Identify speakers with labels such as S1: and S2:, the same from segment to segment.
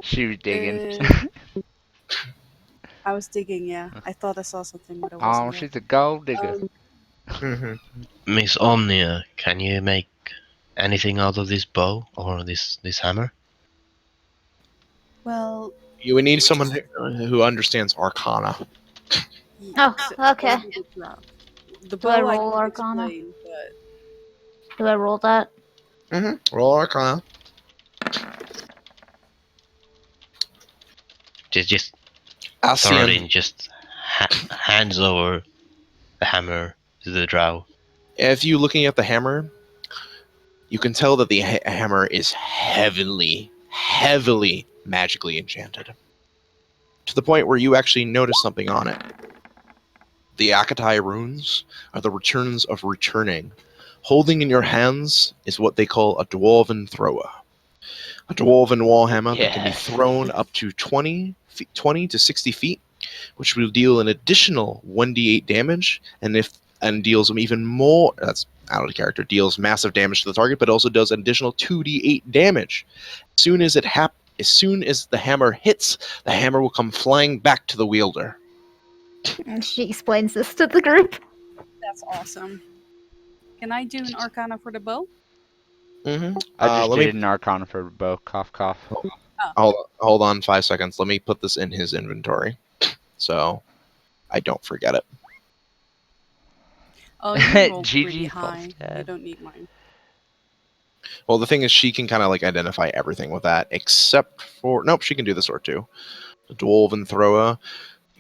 S1: She was digging.
S2: I was digging, yeah. I thought I saw something, but I
S1: Oh,
S2: wasn't yet.
S1: she's a gold digger.
S3: Mm-hmm.
S4: Miss Omnia, can you make anything out of this bow or this hammer?
S2: Well,
S3: You would need someone who understands Arcana.
S5: Oh, okay.
S2: The
S5: Do I
S2: bow I
S5: roll
S2: can
S5: Arcana?
S2: explain, but
S5: Do I roll that?
S3: Mm-hmm. Roll Arcana.
S4: Just
S3: Alcian.
S4: Thoradin just hands over the hammer to the drow.
S3: If you looking at the hammer, you can tell that the hammer is heavily magically enchanted. To the point where you actually notice something on it. The Akatai runes are the returns of returning. Holding in your hands is what they call a dwarven thrower. A dwarven warhammer that can be thrown up to 20 to 60 feet, which will deal an additional 1d8 damage, and deals even more. That's out of character. Deals massive damage to the target, but also does an additional 2d8 damage. As soon as the hammer hits, the hammer will come flying back to the wielder.
S5: And she explains this to the group.
S2: that's awesome. Can I do an Arcana for the bow?
S3: Mm-hmm.
S1: I just did an Arcana for bow. Cough, cough.
S3: Hold on 5 seconds. Let me put this in his inventory, so I don't forget it.
S2: Oh, you rolled
S1: GG
S2: pretty high.
S1: Falstad.
S2: You don't need mine.
S3: Well, the thing is, she can kind of like identify everything with that, except for she can do the sword too. The dwarven thrower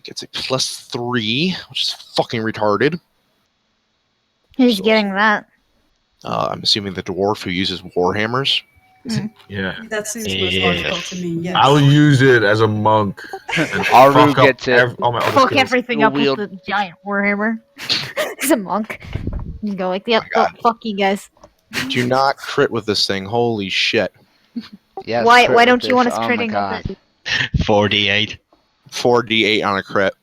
S3: gets a +3, which is fucking retarded.
S5: Who's getting that?
S3: I'm assuming the dwarf who uses warhammers.
S6: Yeah.
S2: That seems most
S4: Yeah.
S2: logical to me. Yes.
S6: I'll use it as a monk. And
S1: Aru
S6: fuck up
S1: gets it.
S6: all my other
S5: Fuck
S6: skills.
S5: everything
S1: You'll
S5: up
S1: wield-
S5: with the giant warhammer. He's a monk. You go like, yep,
S3: Oh my God.
S5: fuck you guys.
S3: Do not crit with this thing. Holy shit.
S1: Yes,
S5: Why
S1: crit
S5: don't
S1: with
S5: you want
S1: this.
S5: us
S1: Oh my
S5: critting
S1: God.
S5: with it?
S4: 4d8.
S3: 4d8 on a crit.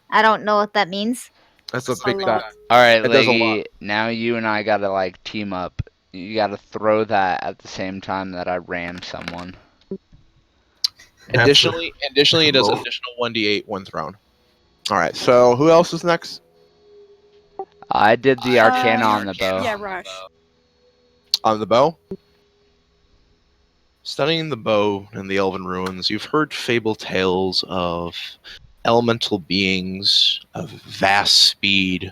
S5: I don't know what that means.
S3: That's a
S2: A
S3: big
S2: lot.
S3: fat.
S1: Alright,
S3: It does a
S1: Leggy,
S3: lot.
S1: now you and I gotta like team up. You gotta throw that at the same time that I ram someone.
S3: Additionally, it does additional 1d8 when thrown. Alright, so who else is next?
S1: I did the Arcana on the bow.
S2: Yeah, Rush.
S3: On the bow? Studying the bow in the Elven Ruins, you've heard fable tales of elemental beings of vast speed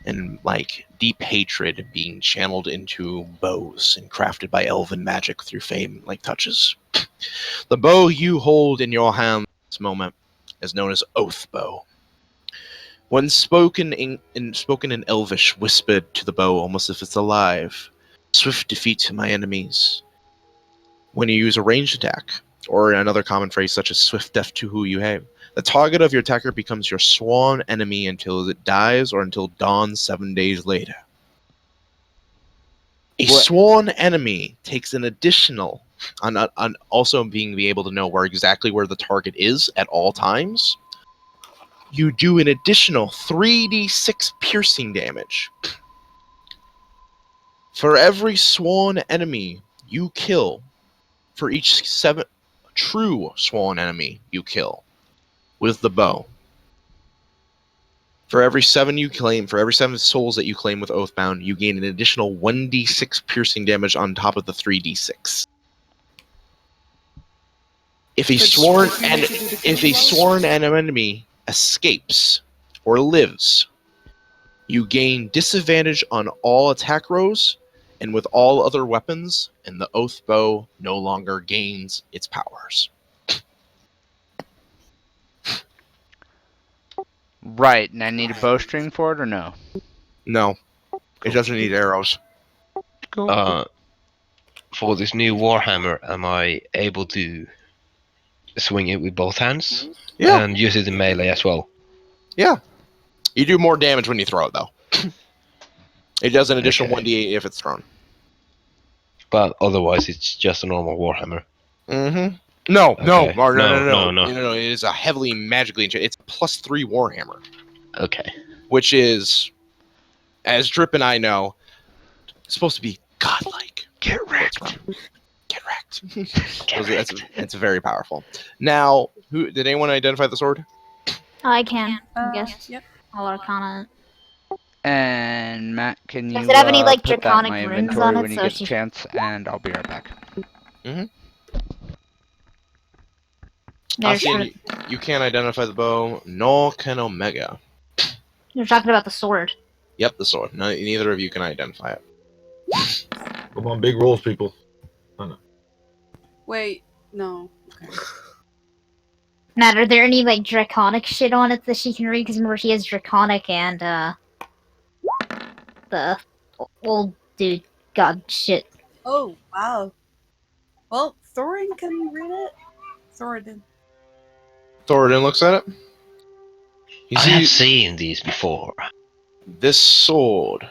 S3: and like deep hatred being channeled into bows and crafted by elven magic through fame like touches. The bow you hold in your hand at this moment is known as Oath Bow. When spoken in Elvish, whispered to the bow almost as if it's alive, swift defeat to my enemies. When you use a ranged attack, or another common phrase such as swift death to who you have, the target of your attacker becomes your sworn enemy until it dies or until dawn 7 days later. A sworn enemy takes an additional, on also being able to know where the target is at all times, you do an additional 3d6 piercing damage. For every sworn enemy you kill, for each 7 true sworn enemy you kill with the bow, for every 7 souls that you claim with Oathbound, you gain an additional 1d6 piercing damage on top of the 3d6. If a sworn enemy escapes or lives, you gain disadvantage on all attack rolls and with all other weapons, and the Oath Bow no longer gains its powers.
S1: Right, and I need a bowstring for it or no?
S3: No, it doesn't need arrows.
S4: For this new Warhammer, am I able to swing it with both hands?
S3: Yeah.
S4: And use it in melee as well?
S3: Yeah. You do more damage when you throw it, though. It does an additional
S4: Okay.
S3: 1d8 if it's thrown.
S4: But otherwise, it's just a normal Warhammer.
S3: Mm-hmm. No,
S4: Okay.
S3: No. It is a heavily magically enchanted. It's a +3 Warhammer.
S4: Okay.
S3: Which is, as Drip and I know, supposed to be godlike.
S1: Get wrecked.
S3: Get wrecked. It's very powerful. Now, did anyone identify the sword?
S5: I can, I guess.
S2: Yep.
S5: All Arcana.
S1: And Matt, can
S5: Does
S1: you
S5: it have any, like,
S1: put that in
S5: draconic
S1: my
S5: runes
S1: inventory
S5: on it
S1: when you
S5: so
S1: get
S5: she-
S1: a chance, and I'll be right back.
S5: There's
S3: Asian, you can't identify the bow, nor can Omega.
S5: You're talking about the sword.
S3: Yep, the sword. No, neither of you can identify it.
S6: Come on, big rolls, people.
S2: Wait, no. Okay.
S5: Matt, are there any, like, draconic shit on it that she can read? Because remember, she has draconic and, the old dude god shit.
S2: Oh, wow. Well, Thorin can read it. Thorin.
S3: Thoradin looks at it. You
S4: I have
S3: see,
S4: seen these before.
S3: this sword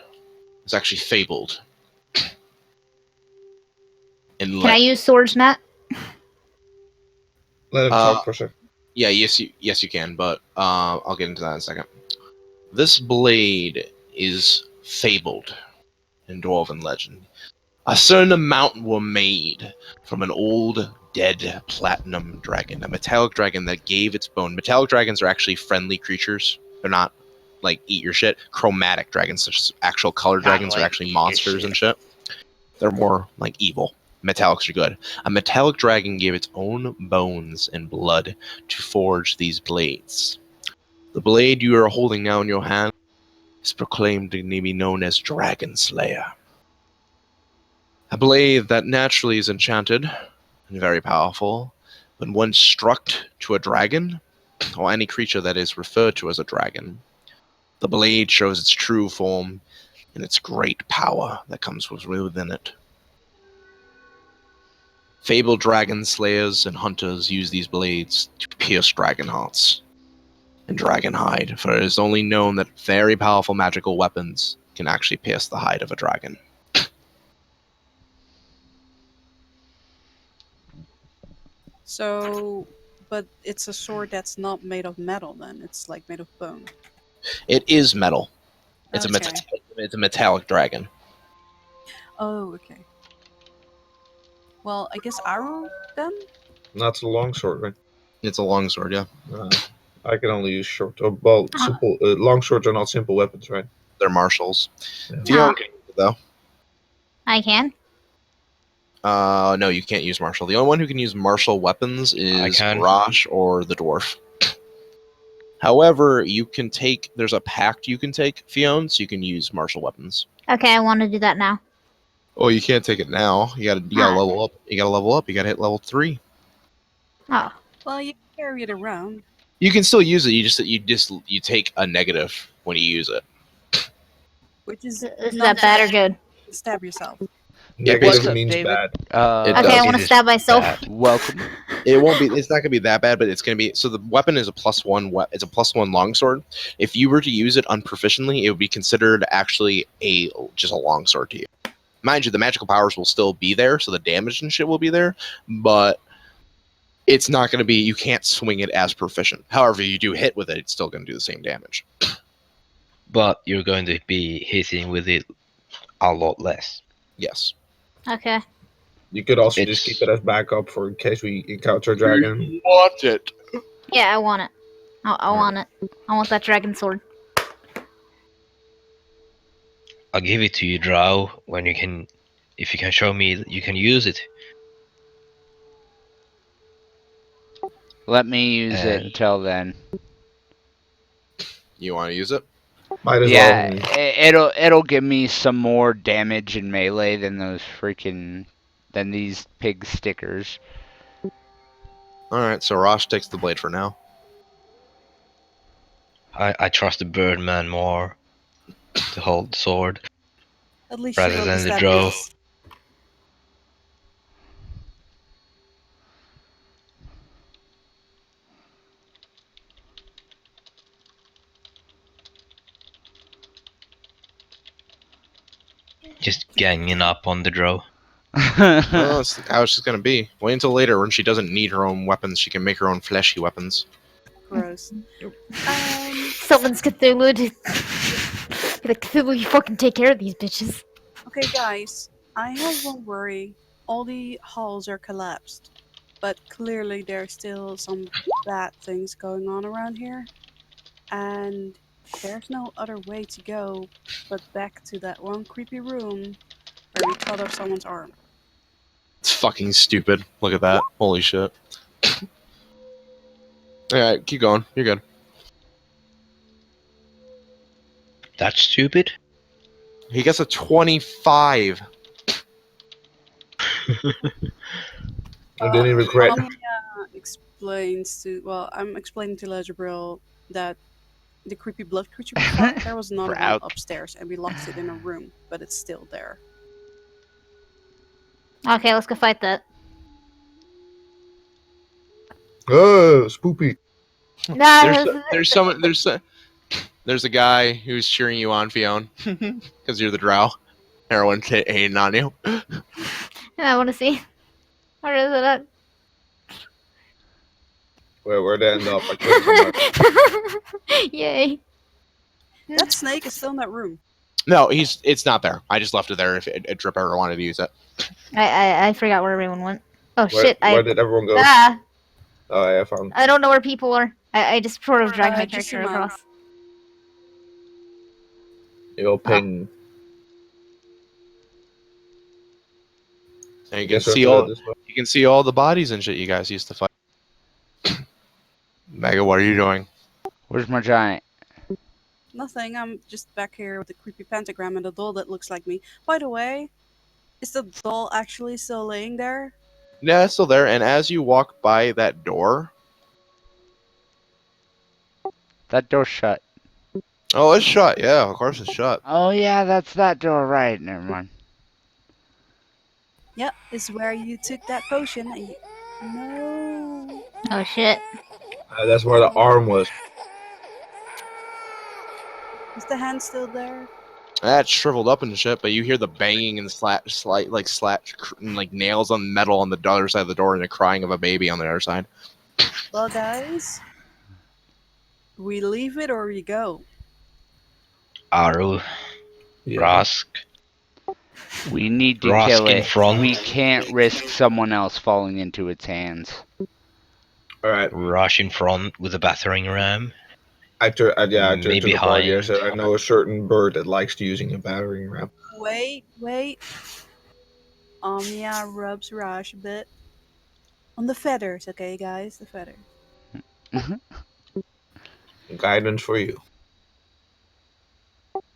S3: is actually fabled.
S5: Can I use swords, Matt?
S3: Let him talk for a second. Yeah, yes, you can, but I'll get into that in a second. This blade is fabled in Dwarven legend. A certain amount were made from an old, dead platinum dragon, a metallic dragon that gave its bone. Metallic dragons are actually friendly creatures. They're not like eat your shit. Chromatic dragons, such as actual color dragons, are actually monsters and shit. They're more like evil. Metallics are good. A metallic dragon gave its own bones and blood to forge these blades. The blade you are holding now in your hand is proclaimed to be known as Dragon Slayer. A blade that naturally is enchanted and very powerful, when once struck to a dragon, or any creature that is referred to as a dragon, the blade shows its true form and its great power that comes within it. Fabled dragon slayers and hunters use these blades to pierce dragon hearts and dragon hide, for it is only known that very powerful magical weapons can actually pierce the hide of a dragon.
S2: So, but it's a sword that's not made of metal then. It's like made of bone.
S3: It is metal. It's
S2: Okay.
S3: it's a metallic dragon.
S2: Oh, okay. Well, I guess arrow then?
S6: That's a long sword, right?
S3: It's a longsword, yeah.
S6: I can only use short. Well, simple. Long swords are not simple weapons, right?
S3: They're martials.
S6: Yeah.
S3: Fiona can use it, though.
S5: I can.
S3: No, you can't use martial. The only one who can use martial weapons is
S4: can.
S3: Rosh or the dwarf. However, you can take. There's a pact you can take, Fiona, so you can use martial weapons.
S5: Okay, I want to do that now.
S3: Oh, you can't take it now. You gotta level up. You gotta level up. You gotta hit level 3.
S5: Oh.
S2: Well, you can carry it around.
S3: You can still use it. You take a negative when you use it.
S2: Which is
S5: Is
S2: not
S5: that bad or good?
S2: Stab yourself.
S6: Negative
S1: What's up,
S6: means
S1: David?
S6: bad.
S3: It
S5: Okay,
S3: does.
S5: I want to stab myself.
S1: Welcome.
S3: It won't be. It's not gonna be that bad, but it's gonna be. So the weapon is a +1. It's a +1 longsword. If you were to use it unproficiently, it would be considered actually just a longsword to you. Mind you, the magical powers will still be there, so the damage and shit will be there, but it's not gonna be. You can't swing it as proficient. However, you do hit with it, it's still gonna do the same damage.
S4: But you're going to be hitting with it a lot less.
S3: Yes.
S5: Okay.
S6: You could also
S4: It's-
S6: just keep it as backup for in case we encounter a dragon.
S3: Want it?
S5: Yeah, I want it. I want it. I want that dragon sword.
S4: I'll give it to you, Drow, when you can, if you can show me that you can use it.
S1: Let me use it
S4: And-
S1: until then.
S3: You want to use it?
S6: Might as
S1: Yeah,
S6: well.
S1: it'll give me some more damage in melee than these pig stickers.
S3: All right. So Rosh takes the blade for now.
S4: I trust the Birdman more to hold the sword.
S2: At least
S4: Rather
S2: you
S4: than the
S2: stab
S4: drow.
S2: yours.
S4: Just ganging up on the Drow.
S3: Well, that's how she's gonna be. Wait until later when she doesn't need her own weapons. She can make her own fleshy weapons.
S2: Gross.
S5: Someone's Cthulhu. Be like, Cthulhu, you fucking take care of these bitches.
S2: Okay, guys. I have one worry. all the halls are collapsed, but clearly there's still some bad things going on around here, and there's no other way to go but back to that one creepy room where we cut off someone's arm.
S3: It's fucking stupid. Look at that. Holy shit. Alright, keep going. You're good.
S4: That's stupid.
S3: He gets a 25.
S6: I didn't even crit.
S2: Explains to, well, I'm explaining to Legibril that the creepy blood creature we fought, there was another one
S1: Route.
S2: upstairs, and we locked it in a room, but it's still there.
S5: Okay, let's go fight that.
S6: Oh, spoopy.
S5: Nah,
S3: There's a guy who's cheering you on, Fionn, because you're the drow. Everyone's hating on you.
S5: I want to see. Where is it at?
S6: Where'd it end up? I couldn't remember.
S5: Yay.
S2: That snake is still in that room.
S3: No, it's not there. I just left it there if Drip ever wanted to use it.
S5: I forgot where everyone went. Oh shit!
S6: Where did everyone go?
S5: Ah!
S6: Oh, yeah, I found.
S5: I don't know where people are. I just sort of dragged my
S2: Just
S5: character
S2: a moment.
S5: across.
S6: Yo, ping.
S3: And you can
S6: Guess
S3: see
S6: we're
S3: all
S6: this way.
S3: you can see all the bodies and shit you guys used to fight. Mega, what are you doing?
S1: Where's my giant?
S2: Nothing, I'm just back here with the creepy pentagram and the doll that looks like me. By the way, is the doll actually still laying there?
S3: Yeah, it's still there. And as you walk by that door,
S1: That door's shut.
S3: oh, it's shut. Yeah, of course it's shut.
S1: Oh yeah, that's that door, right? Never mind.
S2: Yep, it's where you took that potion and you... No.
S5: Oh shit!
S6: That's where the arm was.
S2: Is the hand still there?
S3: That's shriveled up and shit, but you hear the banging and like nails on metal on the other side of the door and the crying of a baby on the other side.
S2: Well, guys, we leave it or we go?
S4: Aru,
S6: Yeah.
S4: Rask,
S1: We need to
S4: Rask
S1: kill
S4: in
S1: it.
S4: front.
S1: We can't risk someone else falling into its hands.
S6: All right.
S4: Rush in front with a battering ram.
S6: I turned to
S4: Me
S6: the party. I
S4: behind.
S6: said I know a certain bird that likes using a battering ram.
S2: Wait. Omnia rubs Raj a bit. On the feathers, okay, guys? The feathers.
S6: Guidance for you.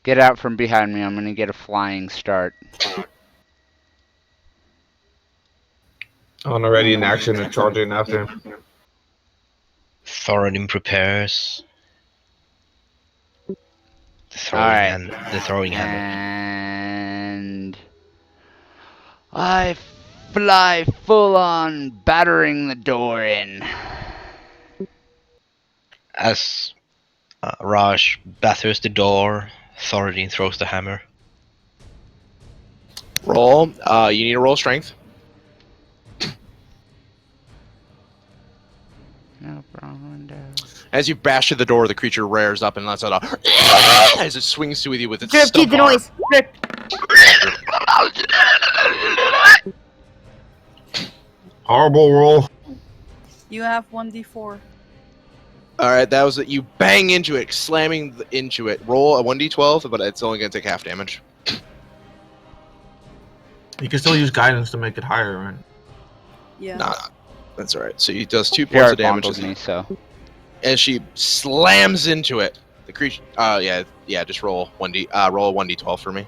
S1: Get out from behind me. I'm gonna get a flying start.
S6: On already in action and charging after him.
S4: Thoradin prepares.
S1: Alright.
S4: The throwing hammer.
S1: And I fly full on, battering the door in.
S4: As Raj batters the door, Thoradin throws the hammer.
S3: Roll. You need to roll strength.
S1: No problem.
S3: As you bash through the door, the creature rears up and lets out a as it swings to you with its
S5: Drip, keep
S3: stump
S5: the
S3: arm.
S5: noise. Drip.
S6: Horrible roll.
S2: You have 1d4.
S3: All right, that was it. You bang into it, slamming into it. Roll a 1d12, but it's only going to take half damage.
S6: You can still use guidance to make it higher, right?
S2: Yeah.
S3: Nah, that's all right. So he does 2
S1: He
S3: points of
S1: already
S3: damage
S1: bundled me, so.
S3: as she slams into it. The creature. Yeah. Just roll roll a 1d12 for me.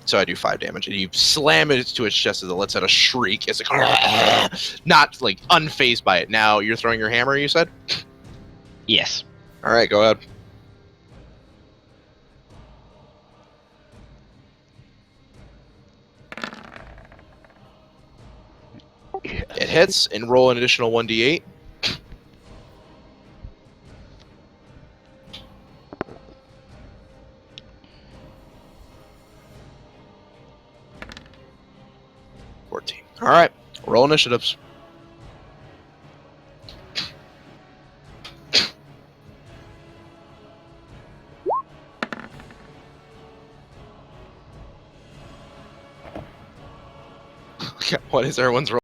S3: So I do 5 damage, and you slam it to its chest as it lets out a shriek. It's like not like unfazed by it. Now you're throwing your hammer. You said.
S4: Yes.
S3: All right, go ahead. It hits, and roll an additional 1d8. All right, roll initiatives. What is everyone's roll?